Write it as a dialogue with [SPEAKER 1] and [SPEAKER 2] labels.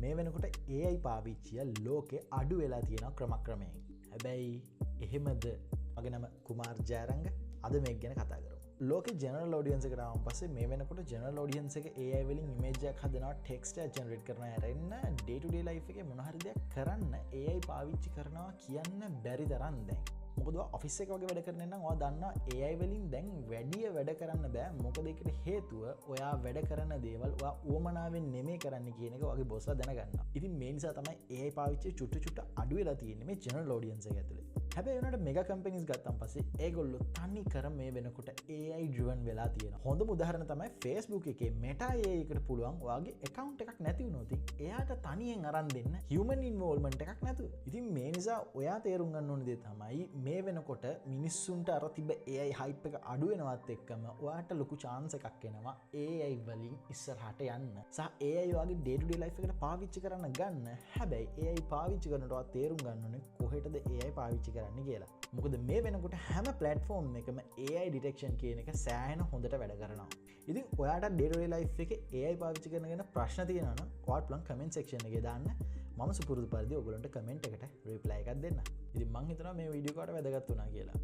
[SPEAKER 1] මේ වෙනකොට AI පාවිච්චිය ලෝකෙ අඩු වෙලා තියෙන ක්‍රමක්‍රමයෙන්. හැබැයි එහෙමද? මගේ නම කුමාර් ජයරංග. අද මේක ගැන කතා කරමු. ලෝක ජනරල් ඔඩියන්ස් එකට ආවම පස්සේ මේ වෙනකොට ජනරල් ඔඩියන්ස් එක AI වලින් ඉමේජ් එකක් හදනවා, ටෙක්ස්ට් එකක් ජෙනරේට් කරනවා, ඇරෙන්න ඩේ ටු ඩේ ලයිෆ් එකේ මොන හරි දෙයක් කරන්න AI පාවිච්චි කරනවා කියන්න බැරි තරම් දැන්. මොකද ඔෆිස් එක වගේ වැඩ කරන නම් ඔයා දන්නවා AI වලින් දැන් වැඩිය වැඩ කරන්න බෑ. මොකද ඒකට හේතුව ඔයා වැඩ කරන දේවල් ඔයා උවමනාවෙන් නෙමෙයි කරන්න කියන එක ඔයාගේ බොස්ලා දැනගන්නවා. ඉතින් මේ නිසා තමයි AI පාවිච්චිය චුට්ට අඩු වෙලා තියෙන්නේ මේ ජනරල් ඔඩියන්ස් එක ඇතුලේ. හැබැයි උනට මෙගා කම්පැනිස් ගත්තන් පස්සේ ඒගොල්ලෝ තනි කර මේ වෙනකොට AI driven වෙලා තියෙනවා. හොඳම උදාහරණ තමයි Facebook එකේ Meta AI එකට පුළුවන් ඔයාගේ account එකක් නැති වුණොත් එයාට තනියෙන් අරන් දෙන්න human involvement එකක් නැතුව. ඉතින් මේ නිසා ඔයා තේරුම් ගන්න ඕන දේ තමයි මේ වෙනකොට මිනිස්සුන්ට අර තිබ්බ AI hype එක අඩු වෙනවත් එක්කම ඔයාට ලොකු chance එකක් එනවා AI වලින් ඉස්සරහට යන්න. සහ AI ඔයාගේ day to day life එකට පාවිච්චි කරන්න ගන්න. හැබැයි AI පාවිච්චි කරනකොට ඔයා තේරුම් ගන්න ඕනේ කොහෙටද AI පාවිච්චි කරන්න කියලා. මොකද මේ වෙනකොට හැම platform එකම AI detection කියන එක සෑහෙන හොඳට වැඩ කරනවා. ඉතින් ඔයාට day to day life එකේ AI පාවිච්චි කරන ගැන ප්‍රශ්න තියෙනවා නම් ඔයාලා පුළුවන් comment section එකේ දාන්න. මම සුපුරුදු පරිදි ඔයගොල්ලන්ට comment එකට reply එකක් දෙන්න. ඉතින් මම හිතනවා මේ වීඩියෝ එකට වැදගත් වුණා කියලා.